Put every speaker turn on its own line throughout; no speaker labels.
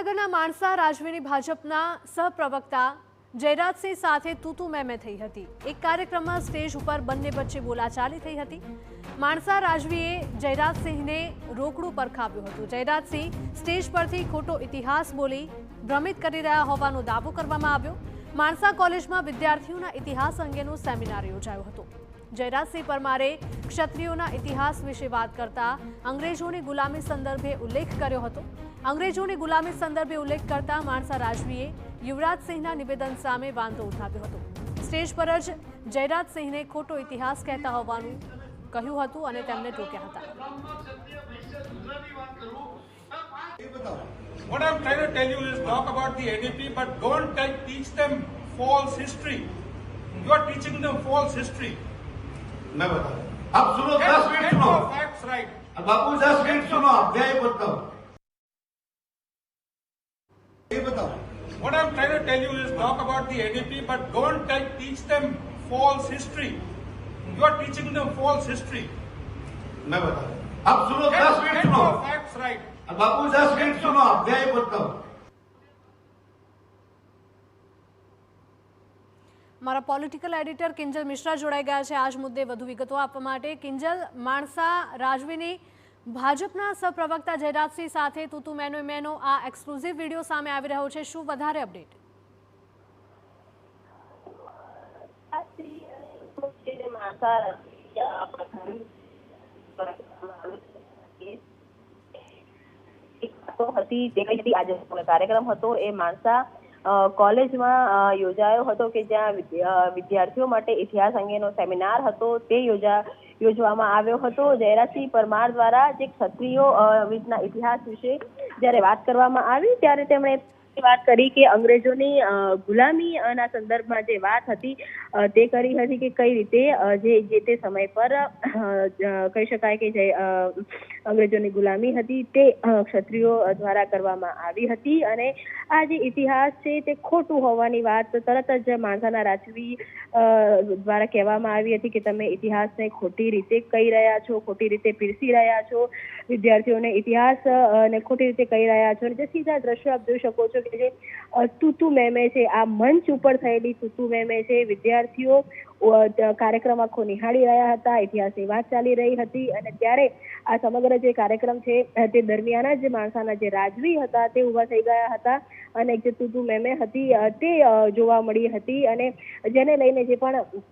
ભાવનગરના માણસા રાજવીની ભાજપના સહપ્રવક્તા જયરાજસિંહ સાથે તૂતુ મેમે થઈ હતી। એક કાર્યક્રમમાં સ્ટેજ ઉપર બંને વચ્ચે બોલાચાલી થઈ હતી। માણસા રાજવીએ જયરાજસિંહને રોકડું પરખાવ્યું હતું। જયરાજસિંહ સ્ટેજ પરથી ખોટો ઇતિહાસ બોલી ભ્રમિત કરી રહ્યા હોવાનો દાવો કરવામાં આવ્યો। માણસા કોલેજમાં વિદ્યાર્થીઓના ઇતિહાસ અંગેનો સેમિનાર યોજાયો હતો। જયરાજસિંહ પરમારે ક્ષત્રિયોના ઇતિહાસ વિશે વાત કરતા અંગ્રેજોની ગુલામી સંદર્ભે ઉલ્લેખ કર્યો હતો। અંગ્રેજોની ગુલામી સંદર્ભે ઉલ્લેખ કરતા માણસા રાજવીએ યુવરાજસિંહના નિવેદન સામે વાંધો ઉઠાવ્યો હતો। સ્ટેજ પર જ જયરાજસિંહને ખોટો ઇતિહાસ કહેતા હોવાનું કહ્યું હતું અને તેમને ટોક્યા હતા।
What I'm trying to tell you is talk about the NEP, but don't teach them false history. You are teaching them false history.
मैं बता रहा हूं। अब सुनो, 10 मिनट सुनो।
Facts right.
बाबू 10 मिनट सुनो, आप यही बताओ। ये बताओ।
What I'm trying to tell you is talk about the NEP, but don't teach them false history. You are teaching them false history.
मैं बता रहा हूं। अब सुनो, 10 मिनट सुनो।
Facts right.
बाबू 10 मिनट सुनो, आप यही बताओ।
મારા પોલિટિકલ એડિટર કિંજલ મિશ્રા જોડાઈ ગયા છે આજ મુદ્દે વધુ વિગતો આપવા માટે। કિંજલ, માણસા રાજવીની ભાજપના સહપ્રવક્તા જયરાજસિંહ સાથે તૂતુ મેનો આ એક્સક્લુઝિવ વિડીયો સામે આવી રહ્યો છે, શું વધારે અપડેટ?
કાર્યક્રમ હતો એ માણસા કોલેજમાં યોજાયો હતો કે જ્યાં વિદ્યાર્થીઓ માટે ઇતિહાસ અંગેનો સેમિનાર હતો તે યોજવામાં આવ્યો હતો। જયરાજસિંહ પરમાર દ્વારા જે ક્ષત્રિયો વિશેના ઇતિહાસ વિશે જ્યારે વાત કરવામાં આવી ત્યારે તેમણે વાત કરી કે અંગ્રેજોની ગુલામીના સંદર્ભમાં જે વાત હતી તે કરી હતી કે કઈ રીતે જે તે સમય પર કહી શકાય કે જે અંગ્રેજોની ગુલામી હતી તે ક્ષત્રિયો દ્વારા કરવામાં આવી હતી અને આ જે ઇતિહાસ છે તે ખોટું હોવાની વાત તરત જ માણસાના રાજવી દ્વારા કહેવામાં આવી હતી કે તમે ઇતિહાસને ખોટી રીતે કહી રહ્યા છો, ખોટી રીતે પીરસી રહ્યા છો, વિદ્યાર્થીઓને ઇતિહાસ ને ખોટી રીતે કહી રહ્યા છો। જે સીધા દ્રશ્યો આપ જોઈ શકો છો કે જે તૂતુ મેમે છે, આ મંચ ઉપર થયેલી તૂતુ મેમે છે। વિદ્યાર્થીઓ કાર્યક્રમ આખો નિહાળી રહ્યા હતા, ઇતિહાસની વાત ચાલી રહી હતી અને ત્યારે આ સમગ્ર જે કાર્યક્રમ છે તે દરમિયાન જ માણસાના જે રાજવી હતા તે ઊભા થઈ ગયા હતા અને જે તૂતુ મેમે હતી તે જોવા મળી હતી અને જેને લઈને જે પણ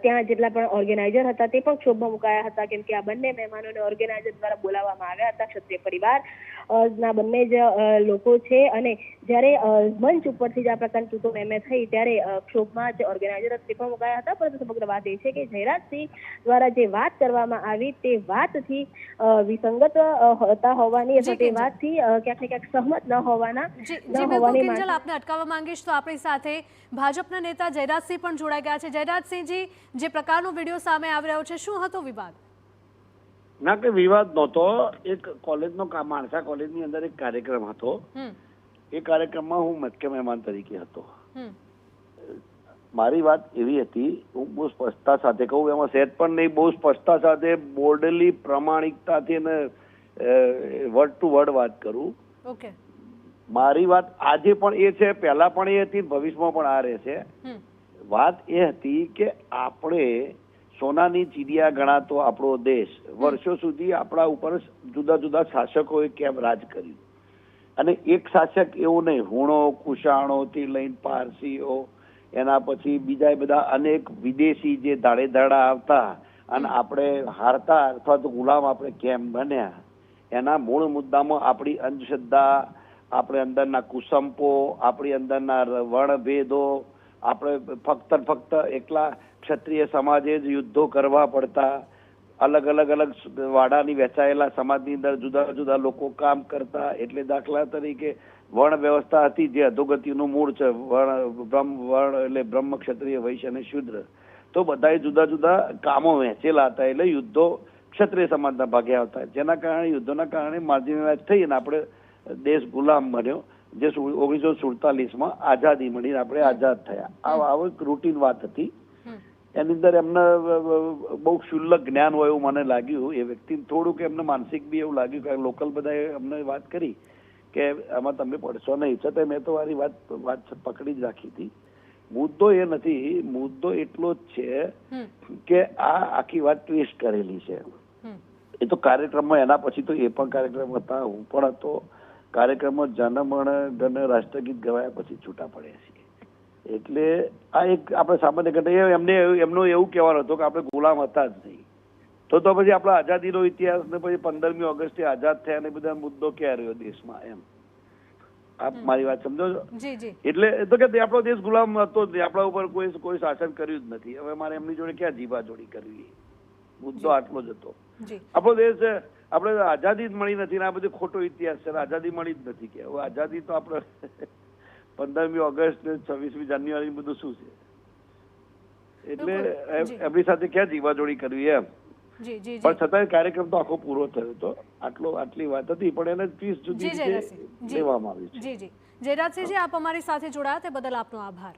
ત્યાં જેટલા પણ ઓર્ગેનાઇઝર હતા તે પણ ક્ષોભમાં મુકાયા હતા કેમ કે આ બંને મહેમાનોને ઓર્ગેનાઇઝર દ્વારા બોલાવવામાં આવ્યા હતા। ક્ષત્રિય પરિવાર ના બંને જ લોકો છે અને જ્યારે મંચ ઉપરથી જ આ પ્રકારની તૂતુ મેમે થઈ ત્યારે ક્ષોભમાં જે ઓર્ગેનાઇઝર તે પણ મુકાયા હતા। પરંતુ સમગ્ર વાત એ છે કે જયરાજસિંહ દ્વારા જે વાત કરવામાં આવી તે વાતથી વિસંગત હતા હોવાની અથવા તે વાતથી ક્યાંક ને ક્યાંક સહમત ન હોવાની
કિંજલ, આપને અટકાવવા માંગીશ તો આપણી સાથે ભાજપના નેતા જયરાજસિંહ પણ જોડાઈ ગયા છે। જયરાજસિંહજી, જે પ્રકારનો વિડીયો સામે આવી રહ્યો છે, શું હતો વિવાદ?
ના, કે વિવાદ નહોતો। એક કોલેજનો માણસા કોલેજની અંદર એક કાર્યક્રમ હતો। એ કાર્યક્રમમાં હું મુખ્ય મહેમાન તરીકે હતો। મારી વાત એવી હતી, હું બહુ સ્પષ્ટતા સાથે કહું, એમાં સહેજ પણ નહીં, બહુ સ્પષ્ટતા સાથે બોર્ડલી પ્રામાણિકતાથી અને વર્ડ ટુ વર્ડ વાત કરું।
ઓકે,
મારી વાત આજે પણ એ છે, પહેલા પણ એ હતી, ભવિષ્યમાં પણ આ રહેશે। વાત એ હતી કે આપણે સોનાની ચીડિયા ગણાતો આપણો દેશ વર્ષો સુધી આપણા ઉપર જુદા જુદા શાસકોએ કેમ રાજ કર્યું અને એક શાસક એવું નહીં, હુણો કુશાણોથી લઈને પારસીઓ, એના પછી બીજા બધા અનેક વિદેશી જે ધાડે ધાડા આવતા અને આપણે હારતા અથવા તો ગુલામ આપણે કેમ બન્યા, એના મૂળ મુદ્દામાં આપણી અંધશ્રદ્ધા, આપણે અંદરના કુસંપો, આપણી અંદરના વર્ણભેદો, આપણે ફક્ત એકલા ક્ષત્રિય સમાજે જ યુદ્ધો કરવા પડતા, અલગ અલગ વાડાની વહેંચાયેલા સમાજની અંદર જુદા જુદા લોકો કામ કરતા। એટલે દાખલા તરીકે વર્ણ વ્યવસ્થા હતી જે અધોગતિનું મૂળ છે, વર્ણ એટલે બ્રહ્મ, ક્ષત્રિય, વૈશ્ય અને શૂદ્ર, તો બધાએ જુદા જુદા કામો વહેંચેલા હતા એટલે યુદ્ધો ક્ષત્રિય સમાજના ભાગે આવતા, જેના કારણે યુદ્ધોના કારણે માર્જિનલાઇઝ થઈ અને આપણે દેશ ગુલામ બન્યો, જે 1947માં આઝાદી મળીને આપણે આઝાદ થયા। આ એક રૂટીન વાત હતી। એની અંદર એમને બહુ ક્ષુલ્લક જ્ઞાન હોય એવું મને લાગ્યું। એ વ્યક્તિ થોડુંક એમને માનસિક બી એવું લાગ્યું કે લોકલ બધાએ અમને વાત કરી કે આમાં તમે પડશો નહીં, છતાં મેં તો મારી વાત પકડી જ રાખી હતી. મુદ્દો એ નથી, મુદ્દો એટલો જ છે કે આ આખી વાત ટ્વિસ્ટ કરેલી છે. એ તો કાર્યક્રમમાં એના પછી તો એ પણ કાર્યક્રમ હતા, હું પણ હતો. કાર્યક્રમમાં જનમણ ગણ રાષ્ટ્રગીત ગવાયા પછી છૂટા પડ્યા છીએ. એટલે આ એક આપણે સામાન્ય ઘટના, એમનો એવું કહેવાનો હતો કે આપણે ગુલામ હતા જ નહીં. તો પછી આપણા આઝાદીનો ઇતિહાસ ને પછી 15મી ઓગસ્ટે આઝાદ થયા ને બધા મુદ્દો ક્યાં રહ્યો દેશમાં? એમ આપ મારી વાત સમજો છો?
જી જી.
એટલે તો કે આપણો દેશ ગુલામ હતો જ નહીં, આપણા ઉપર કોઈ શાસન કર્યું જ નથી. હવે મારે એમની જોડે ક્યાં જીભાજોડી કરવી? મુદ્દો આટલો જ હતો. આપણો દેશ, આપણે આઝાદી જ મળી નથી ને આ બધો ખોટો ઇતિહાસ છે. આઝાદી મળી જ નથી કે હવે આઝાદી તો આપણે 15મી ઓગસ્ટ ને 26મી જાન્યુઆરી બધું શું છે? એટલે એમની સાથે ક્યાં જીવાજોડી કરવી એમ. પણ છતાં કાર્યક્રમ તો આખો પૂરો થયો હતો. આટલી વાત હતી પણ એને 30 સુધી લેવામાં આવી છે.
જી જી. જયરાજસિંહજી, આપ અમારી સાથે જોડાયા તે બદલ આપનો આભાર.